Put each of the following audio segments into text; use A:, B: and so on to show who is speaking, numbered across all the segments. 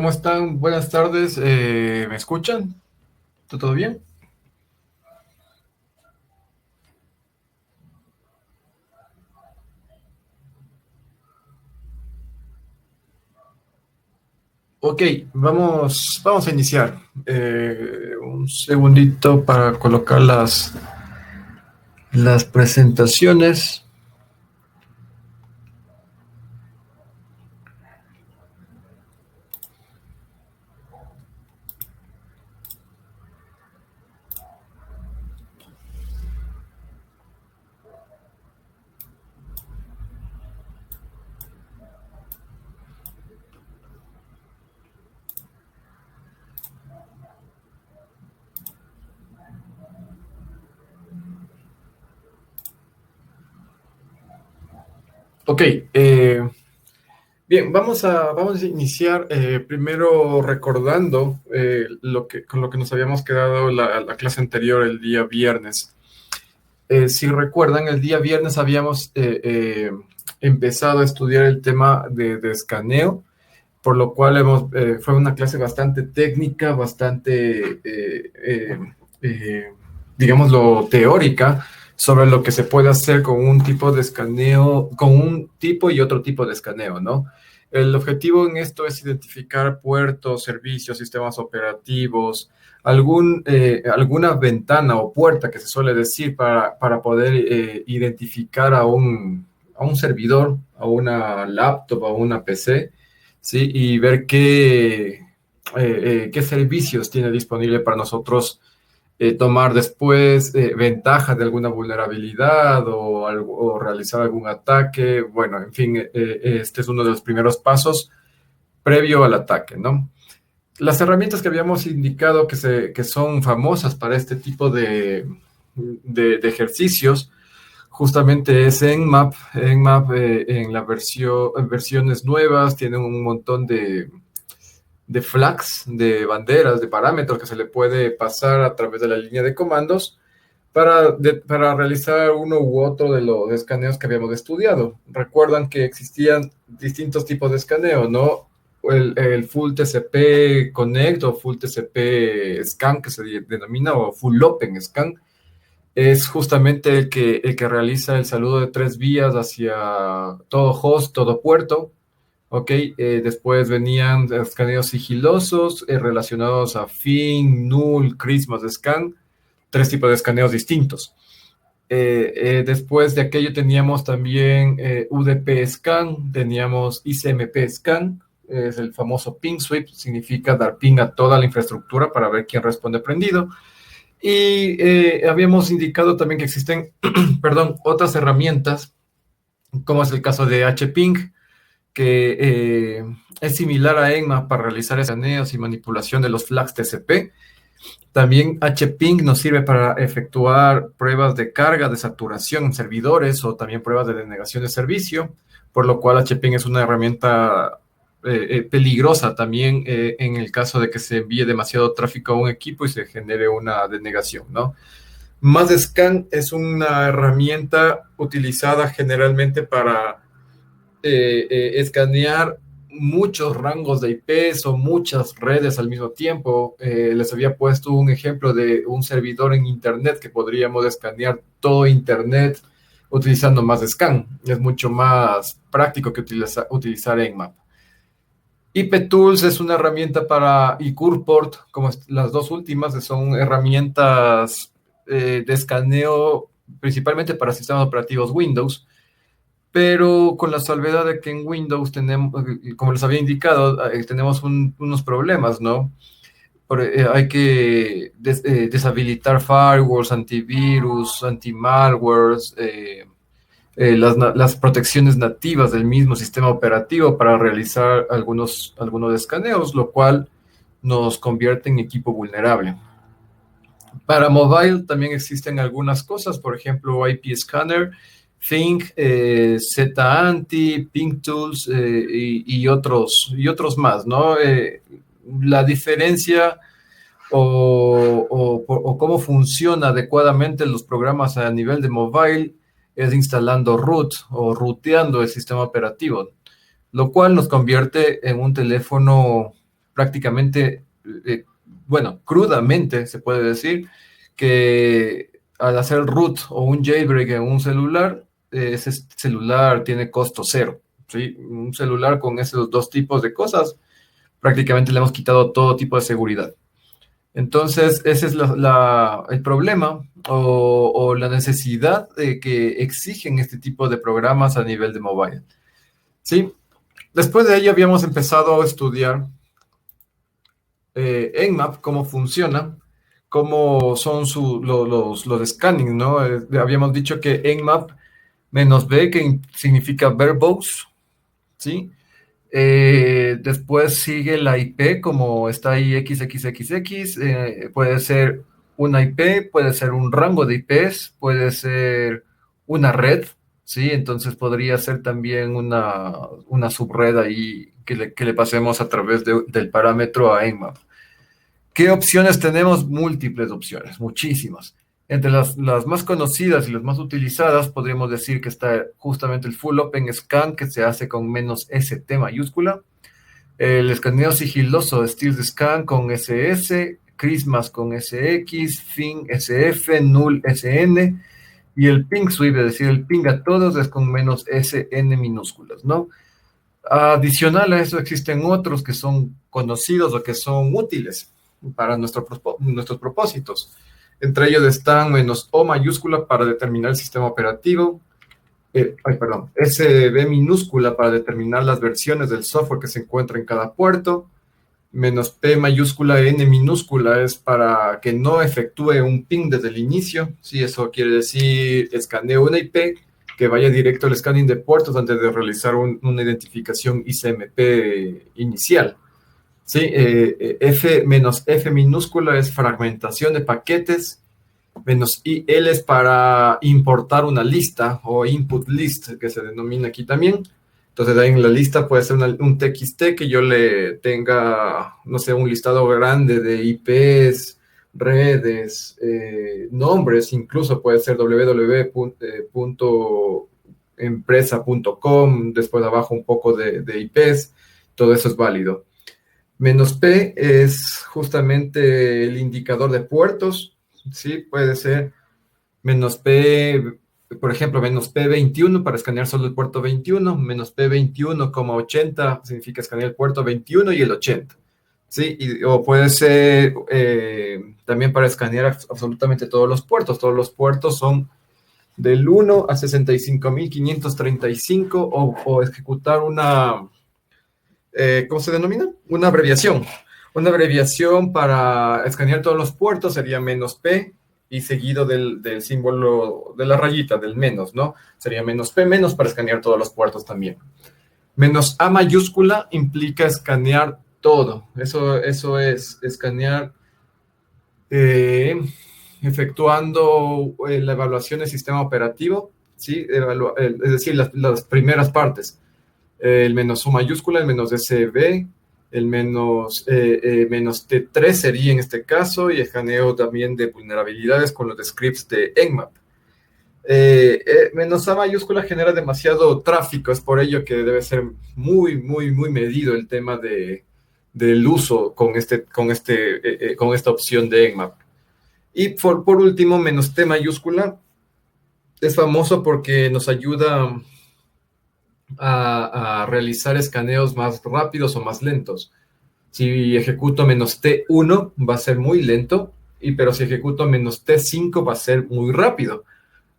A: ¿Cómo están? Buenas tardes. ¿Me escuchan? ¿Todo bien? Ok, vamos a iniciar. Un segundito para colocar las presentaciones. Ok, bien, vamos a iniciar primero recordando con lo que nos habíamos quedado la clase anterior el día viernes. Si recuerdan, el día viernes habíamos empezado a estudiar el tema de escaneo, por lo cual fue una clase bastante técnica, bastante, digámoslo, teórica, sobre lo que se puede hacer con un tipo de escaneo, con un tipo y otro tipo de escaneo, ¿no? El objetivo en esto es identificar puertos, servicios, sistemas operativos, alguna ventana o puerta que se suele decir para poder identificar a un servidor, a una laptop, a una PC, ¿sí? Y ver qué servicios tiene disponible para nosotros tomar después ventaja de alguna vulnerabilidad o realizar algún ataque. Bueno, en fin, este es uno de los primeros pasos previo al ataque, ¿no? Las herramientas que habíamos indicado que son famosas para este tipo de ejercicios justamente es Nmap. Nmap en la versiones nuevas tiene un montón de flags, de banderas, de parámetros que se le puede pasar a través de la línea de comandos para realizar uno u otro de los escaneos que habíamos estudiado. Recuerdan que existían distintos tipos de escaneo, ¿no? El Full TCP Connect o Full TCP Scan, que se denomina, o Full Open Scan, es justamente el que realiza el saludo de tres vías hacia todo host, todo puerto. Ok, después venían escaneos sigilosos relacionados a FIN, Null, Christmas Scan, tres tipos de escaneos distintos. Después de aquello teníamos también UDP Scan, teníamos ICMP Scan, es el famoso ping sweep, significa dar ping a toda la infraestructura para ver quién responde prendido. Y habíamos indicado también que existen, perdón, otras herramientas, como es el caso de HPing, que es similar a Nmap para realizar escaneos y manipulación de los flags TCP. También HPing nos sirve para efectuar pruebas de carga, de saturación en servidores o también pruebas de denegación de servicio, por lo cual HPing es una herramienta peligrosa también en el caso de que se envíe demasiado tráfico a un equipo y se genere una denegación, ¿no? MassScan es una herramienta utilizada generalmente para escanear muchos rangos de IPs o muchas redes al mismo tiempo. Les había puesto un ejemplo de un servidor en Internet que podríamos escanear todo Internet utilizando MassScan. Es mucho más práctico que utilizar Nmap. IPTools es una herramienta y Curport, como las dos últimas, son herramientas de escaneo principalmente para sistemas operativos Windows, pero con la salvedad de que en Windows tenemos, como les había indicado, tenemos unos problemas, ¿no? Hay que deshabilitar firewalls, antivirus, antimalwares, las protecciones nativas del mismo sistema operativo para realizar algunos escaneos, lo cual nos convierte en equipo vulnerable. Para mobile también existen algunas cosas, por ejemplo, IP Scanner, Think, Z-Anti, Ping Tools y otros más, ¿no? La diferencia o cómo funciona adecuadamente los programas a nivel de mobile es instalando root o ruteando el sistema operativo, lo cual nos convierte en un teléfono prácticamente, crudamente se puede decir que al hacer root o un jailbreak en un celular, ese celular tiene costo cero, ¿sí? Un celular con esos dos tipos de cosas, prácticamente le hemos quitado todo tipo de seguridad. Entonces, ese es el problema o la necesidad de que exigen este tipo de programas a nivel de mobile. ¿Sí? Después de ello habíamos empezado a estudiar Nmap, cómo funciona, cómo son los scanning, ¿no? Habíamos dicho que Nmap -b, que significa verbose, ¿sí? Después sigue la IP, como está ahí XXXX, puede ser una IP, puede ser un rango de IPs, puede ser una red, ¿sí? Entonces podría ser también una subred ahí que le pasemos a través del parámetro a Nmap. ¿Qué opciones tenemos? Múltiples opciones, muchísimas. Entre las más conocidas y las más utilizadas, podríamos decir que está justamente el Full Open Scan, que se hace con -ST mayúscula, el escaneo sigiloso Stealth Scan con SS, Christmas con SX, Fin SF, Null SN, y el Ping Sweep, es decir, el ping a todos es con -SN minúsculas, ¿no? Adicional a eso existen otros que son conocidos o que son útiles para nuestros propósitos. Entre ellos están -O mayúscula para determinar el sistema operativo, SB minúscula para determinar las versiones del software que se encuentra en cada puerto, -P mayúscula, N minúscula es para que no efectúe un ping desde el inicio. Sí, eso quiere decir escaneo una IP que vaya directo al scanning de puertos antes de realizar una identificación ICMP inicial. Sí, F minúscula es fragmentación de paquetes, -IL es para importar una lista o input list, que se denomina aquí también. Entonces, ahí en la lista puede ser un TXT que yo le tenga, no sé, un listado grande de IPs, redes, nombres, incluso puede ser www.empresa.com, después abajo un poco de IPs, todo eso es válido. -P es justamente el indicador de puertos, ¿sí? Puede ser -P, por ejemplo, -P21 para escanear solo el puerto 21, -P21,80 significa escanear el puerto 21 y el 80, ¿sí? O puede ser también para escanear absolutamente todos los puertos son del 1 a 65.535 o ejecutar una... ¿cómo se denomina? Una abreviación. Una abreviación para escanear todos los puertos sería -P y seguido del símbolo de la rayita, del menos, ¿no? Sería -P menos para escanear todos los puertos también. -A mayúscula implica escanear todo. Eso es escanear efectuando la evaluación del sistema operativo, ¿sí? Es decir, las primeras partes. El -U mayúscula, el -SB, el -T3 sería en este caso, y escaneo también de vulnerabilidades con los scripts de Nmap. -A mayúscula genera demasiado tráfico, es por ello que debe ser muy, muy, muy medido el tema del uso con esta opción de Nmap. Y por último, -T mayúscula es famoso porque nos ayuda a realizar escaneos más rápidos o más lentos. Si ejecuto -T1 va a ser muy lento, pero si ejecuto -T5 va a ser muy rápido.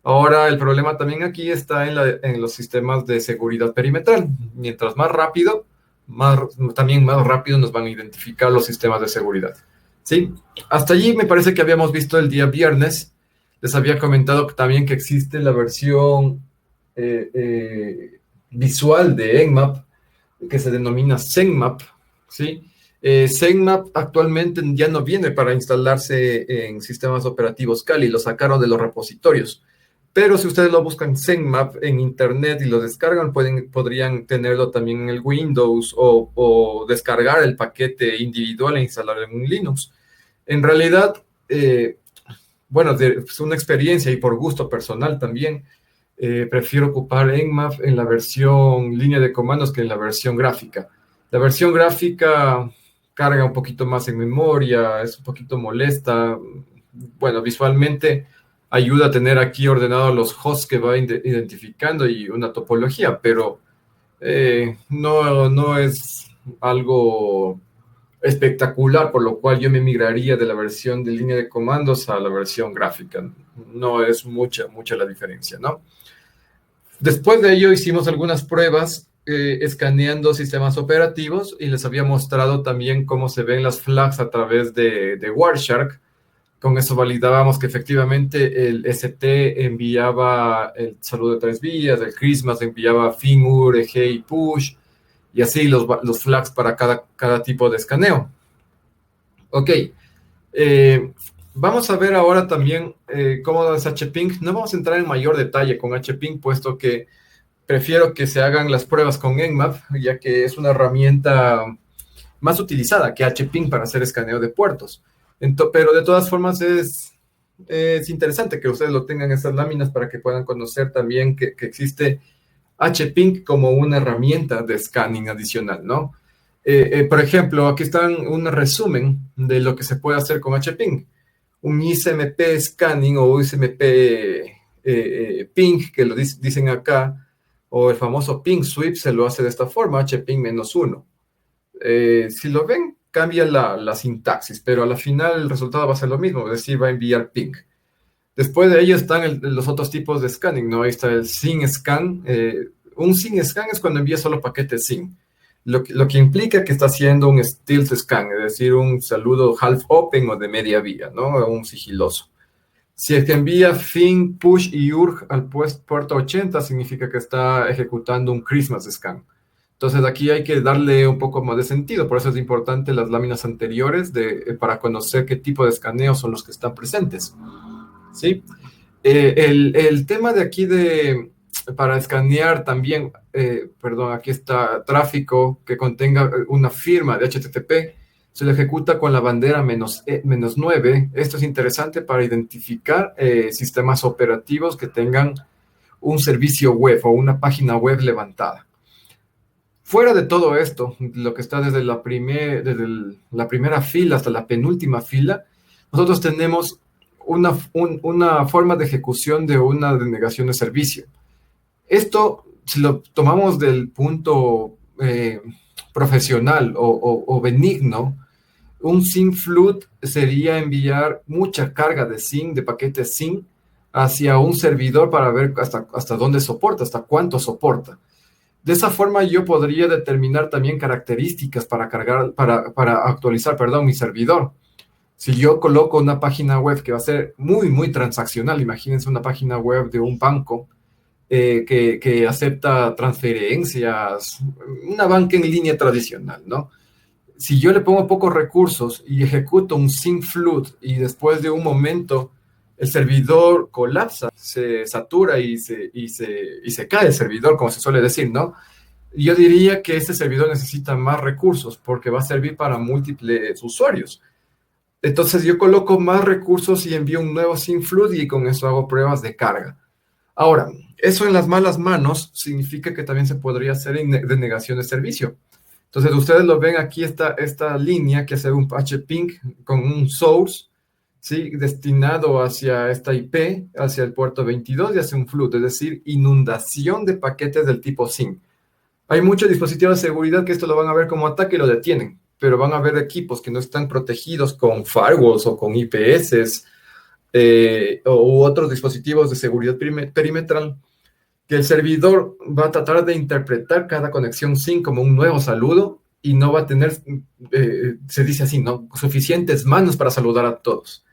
A: Ahora, el problema también aquí está en los sistemas de seguridad perimetral. Mientras más rápido, también más rápido nos van a identificar los sistemas de seguridad. ¿Sí? Hasta allí me parece que habíamos visto el día viernes. Les había comentado también que existe la versión visual de Nmap, que se denomina ZenMap, ¿sí? ZenMap actualmente ya no viene para instalarse en sistemas operativos Kali, lo sacaron de los repositorios. Pero si ustedes lo buscan ZenMap en internet y lo descargan, podrían tenerlo también en el Windows o descargar el paquete individual e instalarlo en un Linux. En realidad, bueno, es una experiencia y por gusto personal también, prefiero ocupar Nmap en la versión línea de comandos que en la versión gráfica. La versión gráfica carga un poquito más en memoria, es un poquito molesta. Bueno, visualmente ayuda a tener aquí ordenados los hosts que va identificando y una topología, pero no es algo espectacular, por lo cual yo me migraría de la versión de línea de comandos a la versión gráfica. No es mucha la diferencia, ¿no? Después de ello hicimos algunas pruebas escaneando sistemas operativos y les había mostrado también cómo se ven las flags a través de Wireshark. Con eso validábamos que efectivamente el ST enviaba el saludo de 3 vías, el Christmas enviaba FINUR, EG y PUSH, y así los flags para cada tipo de escaneo. Ok, vamos a ver ahora también cómo es HPing. No vamos a entrar en mayor detalle con HPing, puesto que prefiero que se hagan las pruebas con Nmap, ya que es una herramienta más utilizada que HPing para hacer escaneo de puertos. Pero de todas formas es interesante que ustedes lo tengan estas láminas para que puedan conocer también que existe HPing como una herramienta de scanning adicional, ¿no? Por ejemplo, aquí está un resumen de lo que se puede hacer con HPing. Un ISMP scanning o ISMP ping, que lo dicen acá, o el famoso ping sweep se lo hace de esta forma, hping-1. Si lo ven, cambia la sintaxis, pero a la final el resultado va a ser lo mismo, es decir, va a enviar ping. Después de ello están los otros tipos de scanning, ¿no? Ahí está el SYN scan. Un SYN scan es cuando envía solo paquetes SYN, lo que implica que está haciendo un stealth scan, es decir, un saludo half open o de media vía, ¿no? Un sigiloso. Si es que envía FIN, PUSH y URG al puerto 80, significa que está ejecutando un Christmas scan. Entonces aquí hay que darle un poco más de sentido, por eso es importante las láminas anteriores para conocer qué tipo de escaneos son los que están presentes. ¿Sí? El tema de aquí para escanear también, perdón, aquí está tráfico que contenga una firma de HTTP, se lo ejecuta con la bandera -9. Esto es interesante para identificar sistemas operativos que tengan un servicio web o una página web levantada. Fuera de todo esto, lo que está desde la primera fila hasta la penúltima fila, nosotros tenemos una forma de ejecución de una denegación de servicio. Esto, si lo tomamos del punto profesional o benigno, un SYN flood sería enviar mucha carga de SYN, de paquetes SYN, hacia un servidor para ver hasta dónde soporta, hasta cuánto soporta. De esa forma yo podría determinar también características para actualizar, mi servidor. Si yo coloco una página web que va a ser muy transaccional, imagínense una página web de un banco que acepta transferencias, una banca en línea tradicional, ¿no? Si yo le pongo pocos recursos y ejecuto un SYN flood y después de un momento el servidor colapsa, se satura y se cae el servidor, como se suele decir, ¿no? Yo diría que este servidor necesita más recursos porque va a servir para múltiples usuarios. Entonces yo coloco más recursos y envío un nuevo SYN flood y con eso hago pruebas de carga. Ahora, eso en las malas manos significa que también se podría hacer denegación de servicio. Entonces ustedes lo ven aquí, esta línea que hace un HPing con un source, ¿sí? Destinado hacia esta IP, hacia el puerto 22 y hace un flood, es decir, inundación de paquetes del tipo SYN. Hay muchos dispositivos de seguridad que esto lo van a ver como ataque y lo detienen, pero van a ver equipos que no están protegidos con firewalls o con IPS u otros dispositivos de seguridad perimetral, que el servidor va a tratar de interpretar cada conexión SYN como un nuevo saludo y no va a tener, se dice así, ¿no? Suficientes manos para saludar a todos.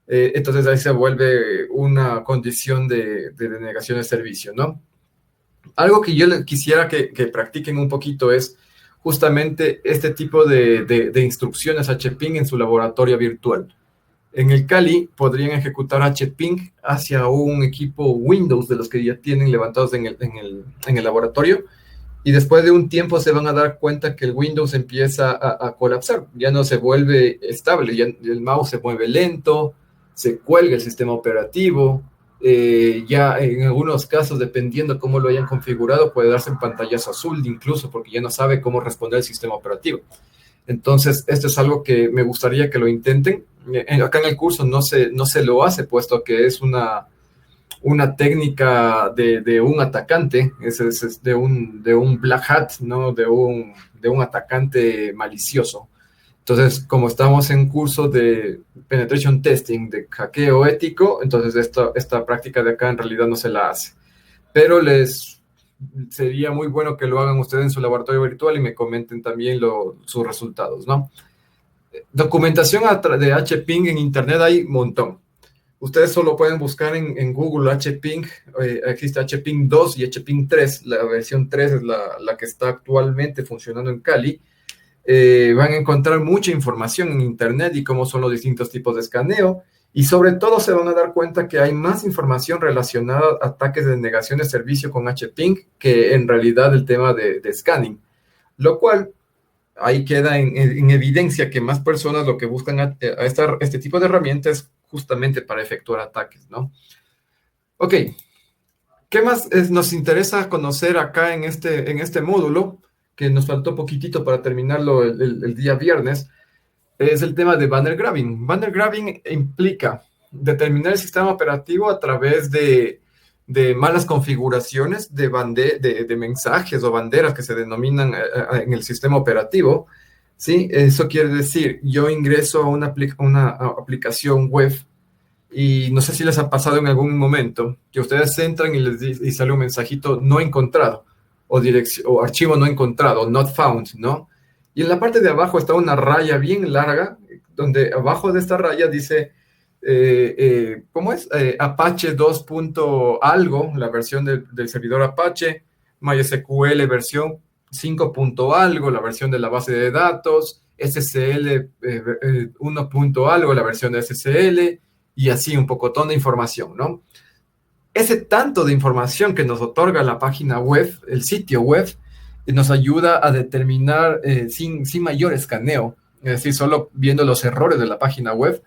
A: Entonces ahí se vuelve una condición de denegación de servicio, ¿no? Algo que yo quisiera que practiquen un poquito es justamente este tipo de instrucciones HPing en su laboratorio virtual. En el Kali podrían ejecutar HPing hacia un equipo Windows de los que ya tienen levantados en el laboratorio y después de un tiempo se van a dar cuenta que el Windows empieza a colapsar, ya no se vuelve estable, ya el mouse se mueve lento, se cuelga el sistema operativo, ya en algunos casos, dependiendo cómo lo hayan configurado, puede darse en pantallazo azul incluso porque ya no sabe cómo responder el sistema operativo. Entonces, esto es algo que me gustaría que lo intenten. Acá en el curso no se lo hace, puesto que es una técnica de un atacante, es de un black hat, ¿no? De un atacante malicioso. Entonces, como estamos en curso de penetration testing, de hackeo ético, entonces esta práctica de acá en realidad no se la hace. Pero sería muy bueno que lo hagan ustedes en su laboratorio virtual y me comenten también sus resultados, ¿no? Documentación de HPing en Internet hay un montón. Ustedes solo pueden buscar en Google HPing, existe HPing 2 y HPing 3, la versión 3 es la que está actualmente funcionando en Cali. Van a encontrar mucha información en Internet y cómo son los distintos tipos de escaneo, y sobre todo se van a dar cuenta que hay más información relacionada a ataques de negación de servicio con HPing que en realidad el tema de scanning, lo cual ahí queda en evidencia que más personas lo que buscan a este tipo de herramientas justamente para efectuar ataques, ¿no? Ok, ¿qué más nos interesa conocer acá en este módulo? Que nos faltó poquitito para terminarlo el día viernes, es el tema de banner grabbing. Banner grabbing implica determinar el sistema operativo a través de malas configuraciones de mensajes o banderas que se denominan en el sistema operativo. ¿Sí? Eso quiere decir, yo ingreso a una aplicación web y no sé si les ha pasado en algún momento que ustedes entran y sale un mensajito no encontrado o archivo no encontrado, not found, ¿no? Y en la parte de abajo está una raya bien larga, donde abajo de esta raya dice, ¿cómo es? Apache 2. Algo, la versión del servidor Apache, MySQL versión 5. Algo, la versión de la base de datos, SSL 1. Algo, la versión de SSL, y así un pocotón de información, ¿no? Ese tanto de información que nos otorga la página web, el sitio web, nos ayuda a determinar sin mayor escaneo, es decir, solo viendo los errores de la página web,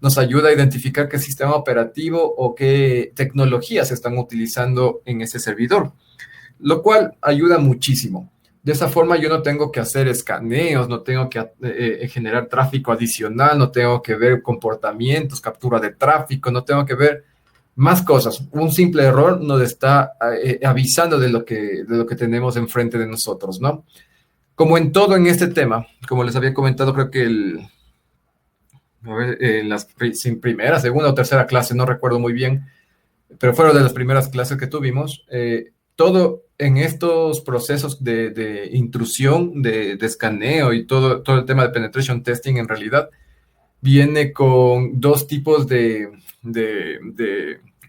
A: nos ayuda a identificar qué sistema operativo o qué tecnologías se están utilizando en ese servidor, lo cual ayuda muchísimo. De esa forma yo no tengo que hacer escaneos, no tengo que generar tráfico adicional, no tengo que ver comportamientos, captura de tráfico, no tengo que ver más cosas. Un simple error nos está avisando de lo que tenemos enfrente de nosotros, ¿no? Como en todo en este tema, como les había comentado, creo que en las primera, segunda o tercera clase, no recuerdo muy bien, pero fueron de las primeras clases que tuvimos, todo en estos procesos de intrusión, de escaneo y todo el tema de penetration testing en realidad viene con dos tipos de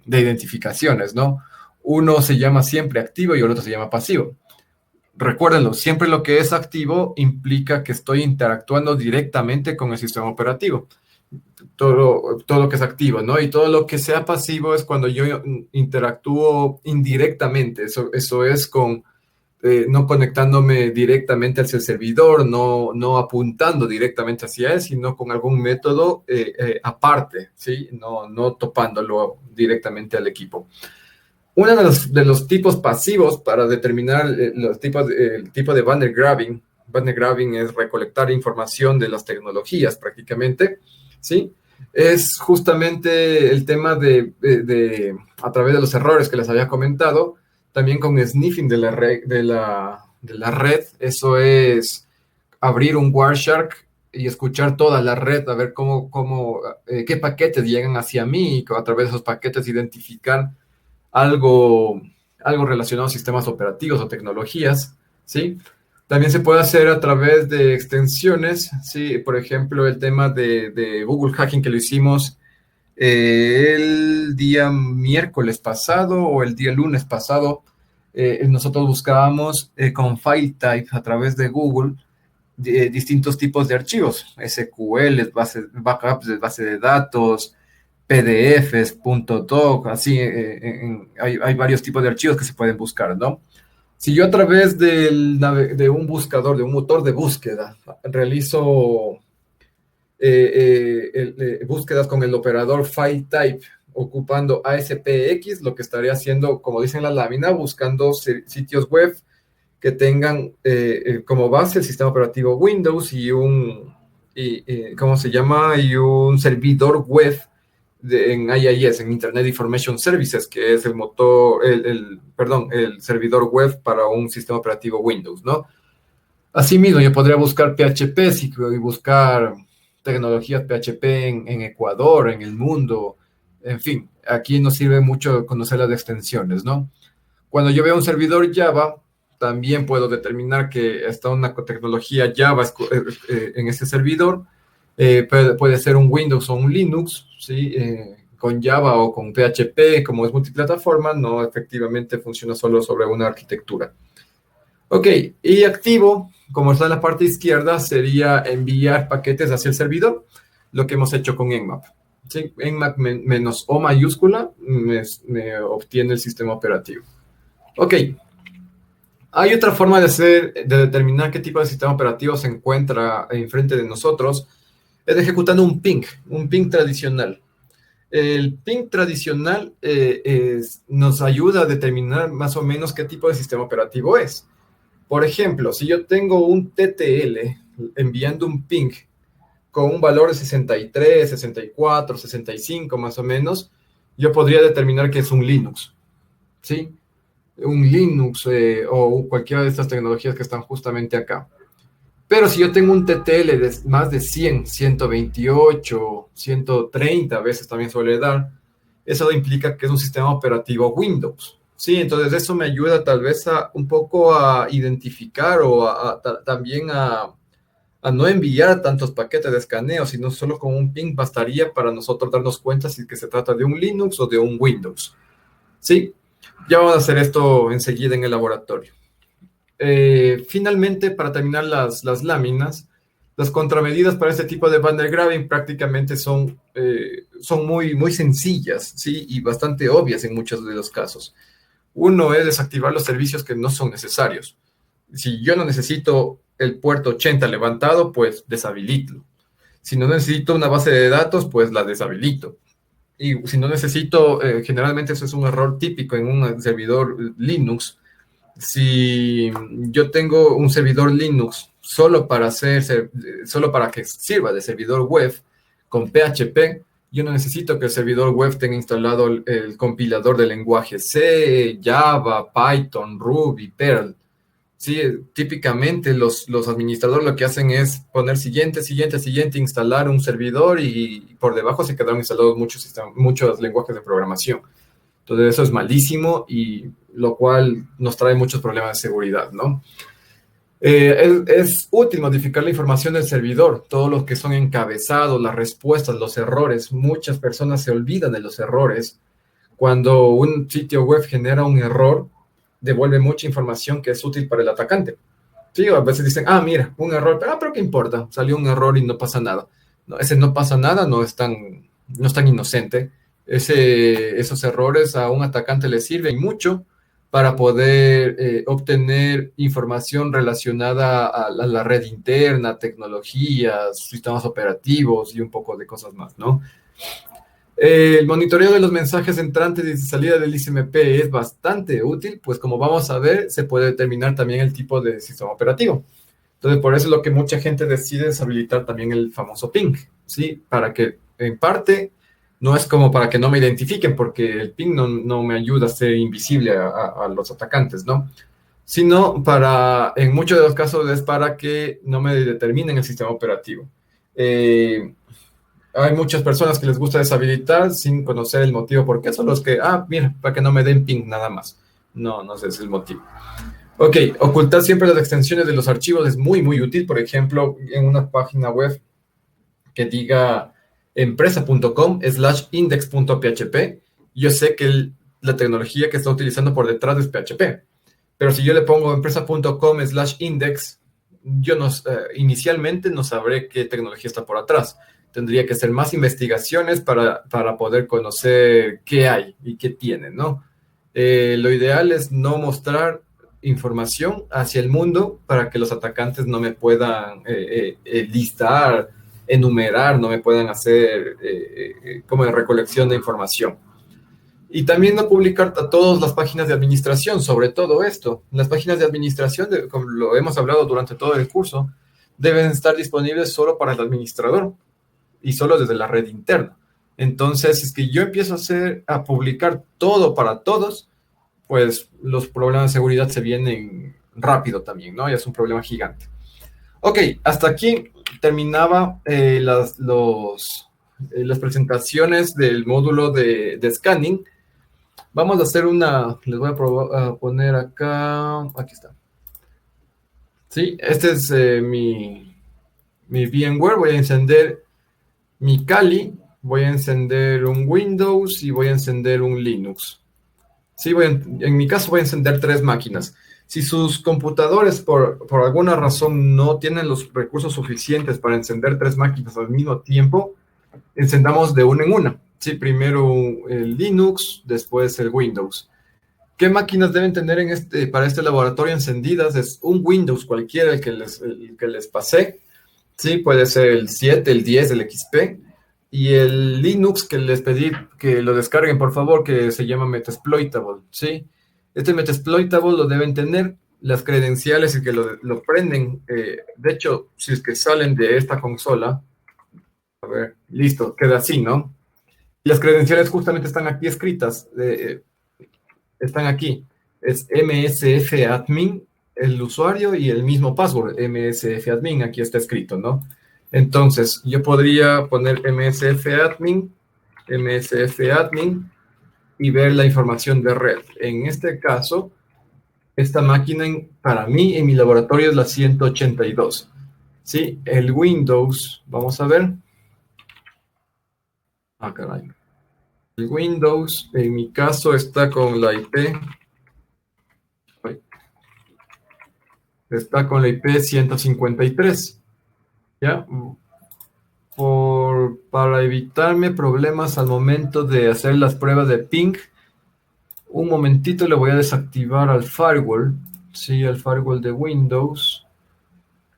A: identificaciones, ¿no? Uno se llama siempre activo y el otro se llama pasivo. Recuérdenlo, siempre lo que es activo implica que estoy interactuando directamente con el sistema operativo. Todo lo que es activo, ¿no? Y todo lo que sea pasivo es cuando yo interactúo indirectamente. Eso es con no conectándome directamente hacia el servidor, no apuntando directamente hacia él, sino con algún método aparte, ¿sí? No topándolo directamente al equipo. Uno de los tipos pasivos para determinar el tipo de banner grabbing es recolectar información de las tecnologías prácticamente, ¿sí? Es justamente el tema a través de los errores que les había comentado, también con sniffing de la red, eso es abrir un Wireshark y escuchar toda la red, a ver qué paquetes llegan hacia mí, y a través de esos paquetes identificar algo relacionado a sistemas operativos o tecnologías, ¿sí? También se puede hacer a través de extensiones, ¿sí? Por ejemplo, el tema de Google Hacking que lo hicimos el día miércoles pasado o el día lunes pasado, nosotros buscábamos con FileType a través de Google distintos tipos de archivos, SQL, backups de base de datos, PDFs, .doc, así, hay varios tipos de archivos que se pueden buscar, ¿no? Si yo a través de un buscador, de un motor de búsqueda, realizo búsquedas con el operador FileType ocupando ASPX, lo que estaría haciendo, como dice en la lámina, buscando sitios web que tengan como base el sistema operativo Windows y ¿cómo se llama? Y un servidor web en IIS, en Internet Information Services, que es el motor, perdón, el servidor web para un sistema operativo Windows, ¿no? Asimismo, yo podría buscar PHP y buscar tecnologías PHP en Ecuador, en el mundo, en fin, aquí nos sirve mucho conocer las extensiones, ¿no? Cuando yo veo un servidor Java, también puedo determinar que está una tecnología Java en ese servidor. Puede ser un Windows o un Linux, ¿sí? Con Java o con PHP, como es multiplataforma, no efectivamente funciona solo sobre una arquitectura. Ok, y activo, como está en la parte izquierda, sería enviar paquetes hacia el servidor, lo que hemos hecho con Nmap. ¿Sí? Nmap menos O mayúscula me obtiene el sistema operativo. Ok, hay otra forma de determinar qué tipo de sistema operativo se encuentra enfrente de nosotros, es ejecutando un ping tradicional. El ping tradicional nos ayuda a determinar más o menos qué tipo de sistema operativo es. Por ejemplo, si yo tengo un TTL enviando un ping con un valor de 63, 64, 65 más o menos, yo podría determinar que es un Linux, ¿sí? Un Linux o cualquiera de estas tecnologías que están justamente acá. Pero si yo tengo un TTL de más de 100, 128, 130 veces también suele dar, eso implica que es un sistema operativo Windows. Sí, entonces eso me ayuda tal vez un poco a identificar o también a no enviar tantos paquetes de escaneo, sino solo con un ping bastaría para nosotros darnos cuenta si que se trata de un Linux o de un Windows. Sí, ya vamos a hacer esto enseguida en el laboratorio. Finalmente, para terminar las láminas, las contramedidas para este tipo de bundle grabbing prácticamente son muy sencillas, ¿sí? Y bastante obvias en muchos de los casos. Uno es desactivar los servicios que no son necesarios. Si yo no necesito el puerto 80 levantado, pues deshabilito. Si no necesito una base de datos, pues la deshabilito. Y si no necesito, generalmente eso es un error típico en un servidor Linux. Si yo tengo un servidor Linux solo para que sirva de servidor web con PHP, yo no necesito que el servidor web tenga instalado el compilador de lenguaje C, Java, Python, Ruby, Perl. Sí, típicamente los administradores lo que hacen es poner siguiente, instalar un servidor y por debajo se quedaron instalados muchos lenguajes de programación. Entonces eso es malísimo y lo cual nos trae muchos problemas de seguridad, ¿no? Es útil modificar la información del servidor, todo lo que son encabezados, las respuestas, los errores. Muchas personas se olvidan de los errores. Cuando un sitio web genera un error, devuelve mucha información que es útil para el atacante. Sí, a veces dicen, mira, un error, pero ¿qué importa? Salió un error y no pasa nada. No, ese no pasa nada no es tan inocente. Esos errores a un atacante le sirven mucho para poder obtener información relacionada a la red interna, tecnologías, sistemas operativos y un poco de cosas más, ¿no? El monitoreo de los mensajes entrantes y de salida del ICMP es bastante útil, pues como vamos a ver, se puede determinar también el tipo de sistema operativo. Entonces, por eso es lo que mucha gente decide deshabilitar también el famoso ping, ¿sí? Para que, en parte, no es como para que no me identifiquen, porque el ping no me ayuda a ser invisible a los atacantes, ¿no? Sino en muchos de los casos es para que no me determinen el sistema operativo. Hay muchas personas que les gusta deshabilitar sin conocer el motivo por qué. Son los que, mira, para que no me den ping nada más. No sé, ese es el motivo. Ok, ocultar siempre las extensiones de los archivos es muy útil. Por ejemplo, en una página web que diga empresa.com/index.php, yo sé que la tecnología que está utilizando por detrás es PHP. Pero si yo le pongo empresa.com/index, yo inicialmente no sabré qué tecnología está por atrás. Tendría que hacer más investigaciones para poder conocer qué hay y qué tienen, ¿no? Lo ideal es no mostrar información hacia el mundo para que los atacantes no me puedan listar, enumerar, no me puedan hacer como recolección de información. Y también no publicar a todas las páginas de administración sobre todo esto. Las páginas de administración, como lo hemos hablado durante todo el curso, deben estar disponibles solo para el administrador y solo desde la red interna. Entonces, si es que yo empiezo a publicar todo para todos, pues los problemas de seguridad se vienen rápido también, ¿no? Y es un problema gigante. Ok, hasta aquí terminaba las presentaciones del módulo de scanning. Vamos a hacer les voy a poner acá, aquí está. Sí, este es mi VMware. Voy a encender mi Kali, voy a encender un Windows y voy a encender un Linux. Sí, en mi caso voy a encender 3 máquinas. Si sus computadores por alguna razón no tienen los recursos suficientes para encender 3 máquinas al mismo tiempo, encendamos de una en una. Sí, primero el Linux, después el Windows. ¿Qué máquinas deben tener para este laboratorio encendidas? Es un Windows cualquiera, el que les pasé. Sí, puede ser el 7, el 10, el XP. Y el Linux que les pedí que lo descarguen, por favor, que se llama Metasploitable, ¿sí? Este Metasploitable lo deben tener las credenciales y que lo prenden. De hecho, si es que salen de esta consola, a ver, listo, queda así, ¿no? Y las credenciales justamente están aquí escritas, están aquí. Es msfadmin, el usuario y el mismo password, msfadmin, aquí está escrito, ¿no? Entonces, yo podría poner msfadmin y ver la información de red. En este caso, esta máquina para mí en mi laboratorio es la 182. ¿Sí? El Windows, vamos a ver. Ah, caray. El Windows, en mi caso, está con la IP. Está con la IP 153. ¿Ya? Para evitarme problemas al momento de hacer las pruebas de ping, un momentito le voy a desactivar al firewall. Sí, al firewall de Windows.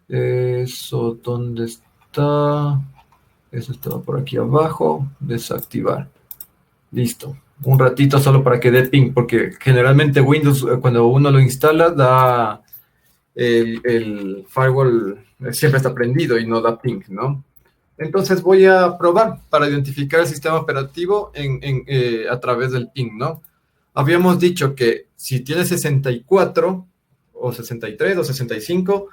A: Eso, ¿dónde está? Eso estaba por aquí abajo. Desactivar. Listo. Un ratito solo para que dé ping, porque generalmente Windows, cuando uno lo instala, da el firewall siempre está prendido y no da ping, ¿no? Entonces voy a probar para identificar el sistema operativo a través del ping, ¿no? Habíamos dicho que si tiene 64 o 63 o 65,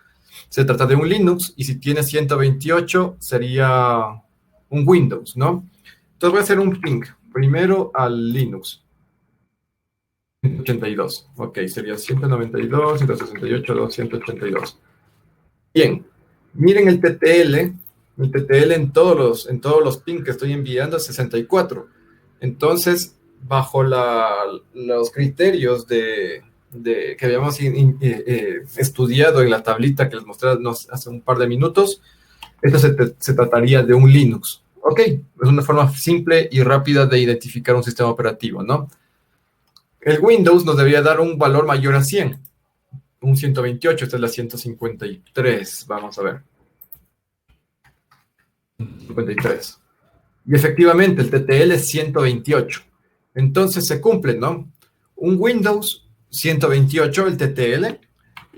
A: se trata de un Linux, y si tiene 128 sería un Windows, ¿no? Entonces voy a hacer un ping primero al Linux. 182, ok, sería 192, 168, 282. Bien, miren el TTL. El TTL en todos los ping que estoy enviando es 64. Entonces, bajo los criterios que habíamos estudiado en la tablita que les mostré hace un par de minutos, esto se trataría de un Linux. Ok, es una forma simple y rápida de identificar un sistema operativo, ¿no? El Windows nos debería dar un valor mayor a 100. Un 128, esta es la 153. Vamos a ver. 53. Y efectivamente, el TTL es 128. Entonces se cumple, ¿no? Un Windows, 128 el TTL,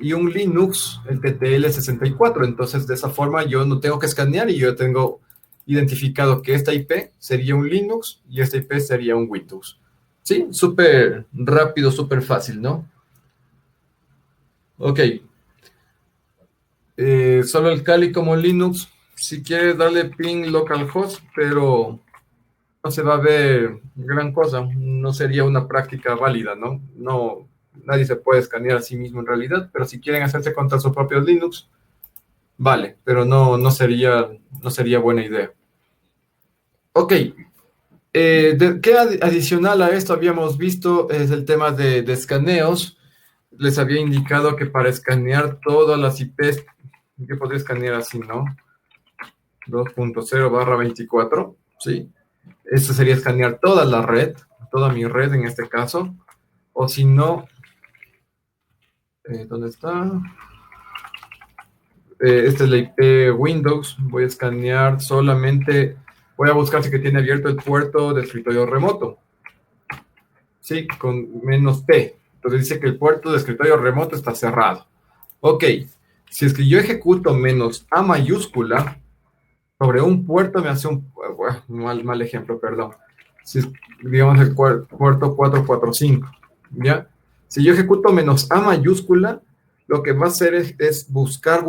A: y un Linux, el TTL 64. Entonces, de esa forma yo no tengo que escanear y yo tengo identificado que esta IP sería un Linux y esta IP sería un Windows. Sí, súper rápido, súper fácil, ¿no? Ok. Solo el Kali como Linux. Si quieres darle ping localhost, pero no se va a ver gran cosa. No sería una práctica válida, ¿no? No, nadie se puede escanear a sí mismo en realidad, pero si quieren hacerse contra su propio Linux, vale, pero no sería buena idea. Ok. ¿Qué adicional a esto habíamos visto? Es el tema de escaneos. Les había indicado que para escanear todas las IPs, yo podría escanear así, ¿no? 2.0/24, ¿sí? Esto sería escanear toda la red, toda mi red en este caso. O si no, ¿dónde está? Esta es la IP Windows. Voy a escanear solamente, voy a buscar si que tiene abierto el puerto de escritorio remoto. ¿sí? Con menos P. Entonces dice que el puerto de escritorio remoto está cerrado. Ok, si es que yo ejecuto menos A mayúscula sobre un puerto, me hace un mal ejemplo, perdón. Si es, digamos, el puerto 445, ¿ya? Si yo ejecuto menos A mayúscula, lo que va a hacer es buscar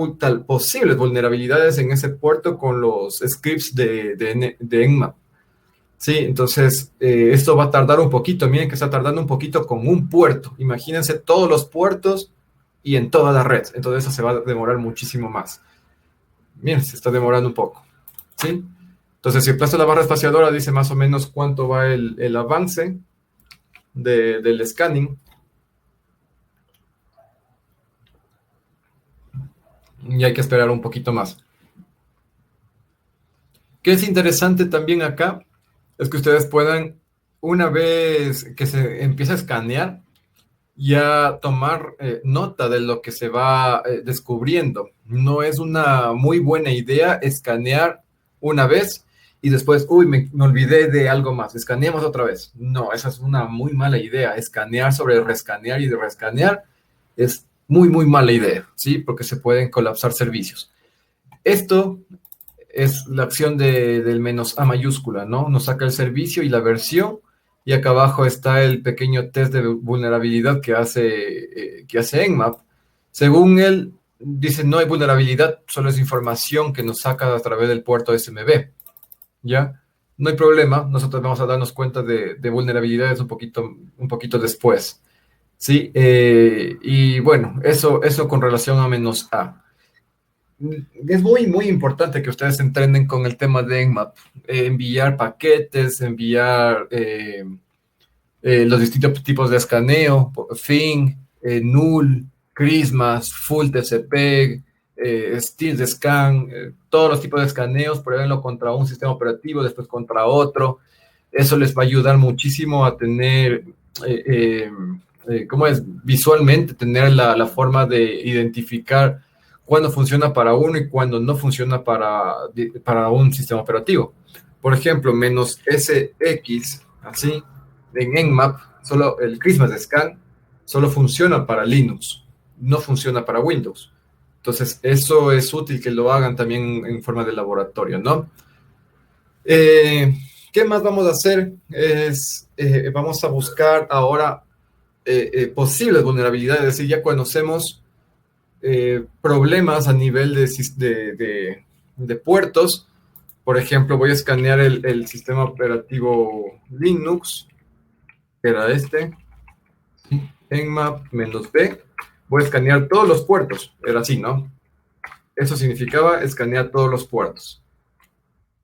A: posibles vulnerabilidades en ese puerto con los scripts de Nmap. Sí, entonces esto va a tardar un poquito. Miren que está tardando un poquito con un puerto. Imagínense todos los puertos y en toda la red. Entonces eso se va a demorar muchísimo más. Miren, se está demorando un poco. ¿Sí? Entonces, si aplasto la barra espaciadora, dice más o menos cuánto va el avance del scanning. Y hay que esperar un poquito más. ¿Qué es interesante también acá? Es que ustedes puedan, una vez que se empieza a escanear, ya tomar nota de lo que se va descubriendo. No es una muy buena idea escanear una vez y después, uy, me olvidé de algo más, escaneamos otra vez. No, esa es una muy mala idea. Escanear sobre rescanear y de rescanear es muy, muy mala idea, ¿sí? Porque se pueden colapsar servicios. Esto es la acción del menos A mayúscula, ¿no? Nos saca el servicio y la versión, y acá abajo está el pequeño test de vulnerabilidad que hace Nmap. Según él, dice no hay vulnerabilidad, solo es información que nos saca a través del puerto SMB, ¿ya? No hay problema, nosotros vamos a darnos cuenta de vulnerabilidades un poquito después, ¿sí? Y bueno, eso con relación a menos A. Es muy, muy importante que ustedes se entrenen con el tema de Nmap, enviar paquetes, enviar los distintos tipos de escaneo, Thing, Null, Christmas, Full TCP, Steal the Scan, todos los tipos de escaneos, pruébenlo contra un sistema operativo, después contra otro. Eso les va a ayudar muchísimo a tener, ¿cómo es? Visualmente, tener la forma de identificar cuándo funciona para uno y cuándo no funciona para un sistema operativo. Por ejemplo, menos SX, así, en Nmap, solo el Christmas Scan solo funciona para Linux, no funciona para Windows. Entonces, eso es útil que lo hagan también en forma de laboratorio, ¿no? ¿Qué más vamos a hacer? Vamos a buscar ahora posibles vulnerabilidades, es decir, ya conocemos problemas a nivel de puertos. Por ejemplo, voy a escanear el sistema operativo Linux, que era este, Nmap-B. Voy a escanear todos los puertos, era así, ¿no? Eso significaba escanear todos los puertos.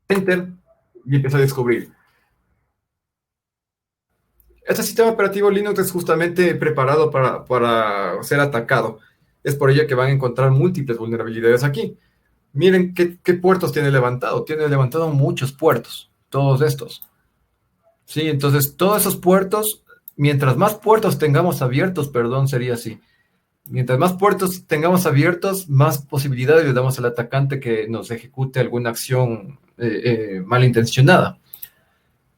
A: Enter, y empiezo a descubrir. Este sistema operativo Linux es justamente preparado para ser atacado. Es por ello que van a encontrar múltiples vulnerabilidades aquí. Miren qué puertos tiene levantado. Tiene levantado muchos puertos, todos estos. Sí, entonces todos esos puertos, mientras más puertos tengamos abiertos, perdón, sería así. Mientras más puertos tengamos abiertos, más posibilidades le damos al atacante que nos ejecute alguna acción malintencionada.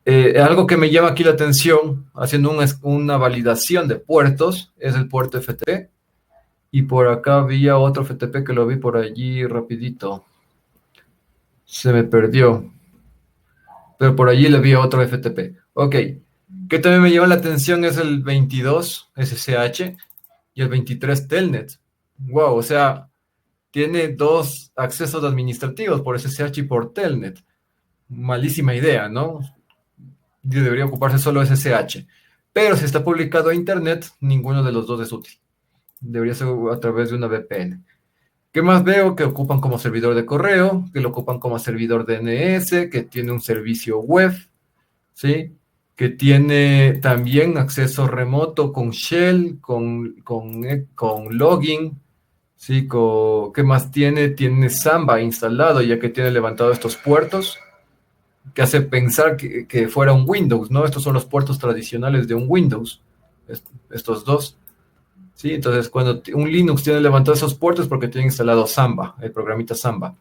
A: Algo que me llama aquí la atención, haciendo una validación de puertos, es el puerto FTP. Y por acá había otro FTP que lo vi por allí rapidito. Se me perdió. Pero por allí le vi otro FTP. Ok. Que también me llama la atención es el 22 SSH y el 23 Telnet. Wow, o sea, tiene dos accesos administrativos por SSH y por Telnet. Malísima idea, ¿no? Debería ocuparse solo SSH. Pero si está publicado a Internet, ninguno de los dos es útil. Debería ser a través de una VPN. ¿Qué más veo? Que ocupan como servidor de correo, que lo ocupan como servidor DNS, que tiene un servicio web, ¿sí? Que tiene también acceso remoto con Shell, con login, ¿sí? ¿Qué más tiene? Tiene Samba instalado, ya que tiene levantado estos puertos, que hace pensar que fuera un Windows, ¿no? Estos son los puertos tradicionales de un Windows, estos dos. ¿Sí? Entonces, cuando un Linux tiene levantado esos puertos, porque tiene instalado Samba, el programita Samba.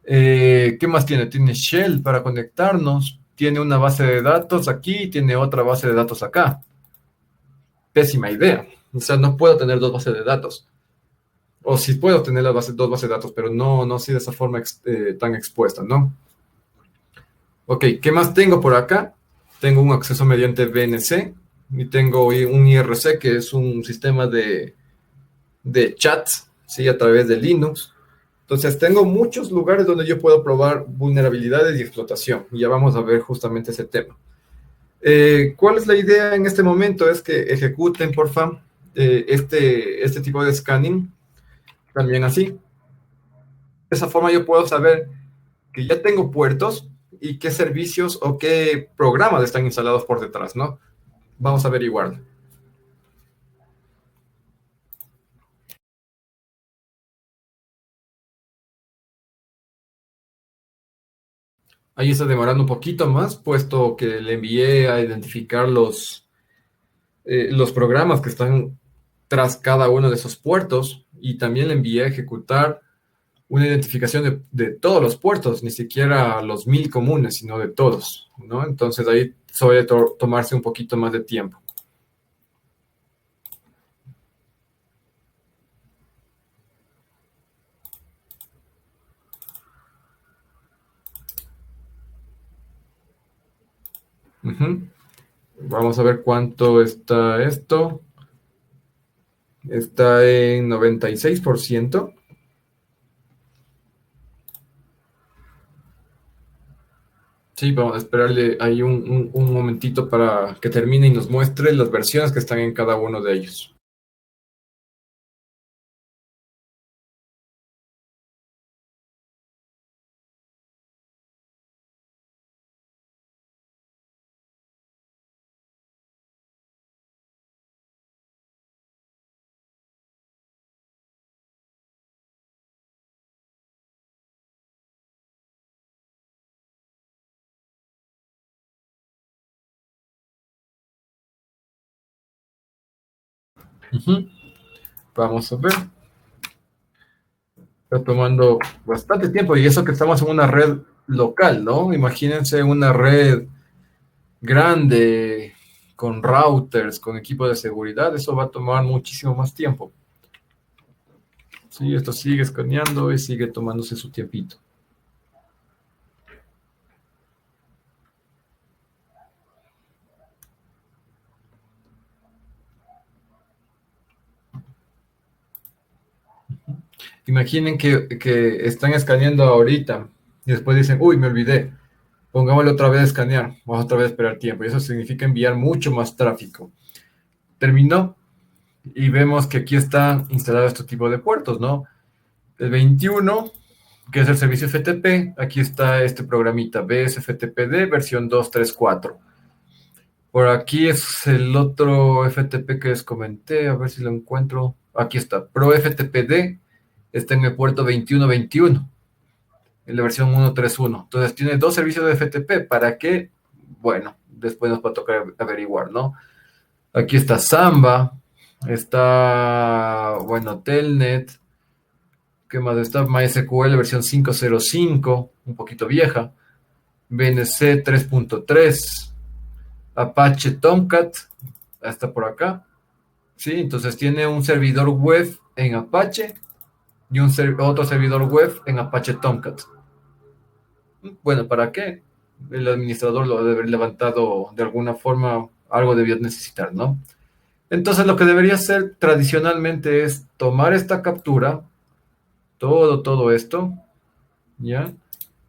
A: ¿Qué más tiene? Tiene Shell para conectarnos, tiene una base de datos aquí, tiene otra base de datos acá. pésima idea. O sea, no puedo tener dos bases de datos. O sí puedo tener dos bases de datos, pero no así de esa forma tan expuesta, ¿no? Ok, ¿qué más tengo por acá? Tengo un acceso mediante VNC y tengo un IRC, que es un sistema de chats, ¿sí? A través de Linux. Entonces, tengo muchos lugares donde yo puedo probar vulnerabilidades y explotación. Y ya vamos a ver justamente ese tema. ¿Cuál es la idea en este momento? Es que ejecuten, porfa, este tipo de scanning también así. De esa forma yo puedo saber que ya tengo puertos y qué servicios o qué programas están instalados por detrás, ¿no? Vamos a averiguarlo. Ahí está demorando un poquito más, puesto que le envié a identificar los programas que están tras cada uno de esos puertos y también le envié a ejecutar una identificación de todos los puertos, ni siquiera los 1000 comunes, sino de todos, ¿no? Entonces ahí suele tomarse un poquito más de tiempo. Ujú. Vamos a ver cuánto está esto. Está en 96%. Sí, vamos a esperarle ahí un momentito para que termine y nos muestre las versiones que están en cada uno de ellos. Ujú. Vamos a ver. Está tomando bastante tiempo y eso que estamos en una red local, ¿no? Imagínense una red grande con routers, con equipo de seguridad, eso va a tomar muchísimo más tiempo. Sí, esto sigue escaneando y sigue tomándose su tiempito. Imaginen que están escaneando ahorita y después dicen, uy, me olvidé, pongámosle otra vez a escanear, vamos otra vez a esperar tiempo. Y eso significa enviar mucho más tráfico. Terminó y vemos que aquí están instalados este tipo de puertos, ¿no? El 21, que es el servicio FTP, aquí está este programita BSFTPD versión 234. Por aquí es el otro FTP que les comenté, a ver si lo encuentro. Aquí está, Pro FTPD, está en el puerto 2121, en la versión 131. Entonces tiene dos servicios de FTP. ¿Para qué? Bueno, después nos va a tocar averiguar, ¿no? Aquí está Samba, está, bueno, Telnet. ¿Qué más está? MySQL versión 505, un poquito vieja. VNC 3.3. Apache Tomcat, hasta por acá. Sí, entonces tiene un servidor web en Apache y otro servidor web en Apache Tomcat. Bueno, ¿para qué? El administrador lo debe haber levantado de alguna forma, algo debió necesitar, ¿no? Entonces lo que debería hacer tradicionalmente es tomar esta captura, todo esto, ¿ya?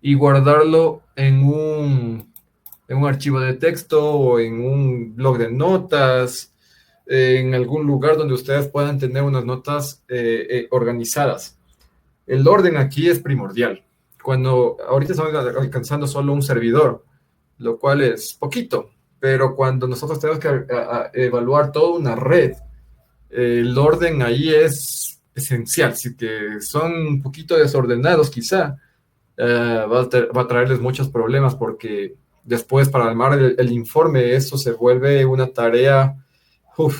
A: Y guardarlo en un archivo de texto o en un blog de notas, en algún lugar donde ustedes puedan tener unas notas organizadas. El orden aquí es primordial. Cuando ahorita estamos alcanzando solo un servidor, lo cual es poquito, pero cuando nosotros tenemos que evaluar toda una red, el orden ahí es esencial. Si que son un poquito desordenados, quizá va a traerles muchos problemas porque después para armar el informe eso se vuelve una tarea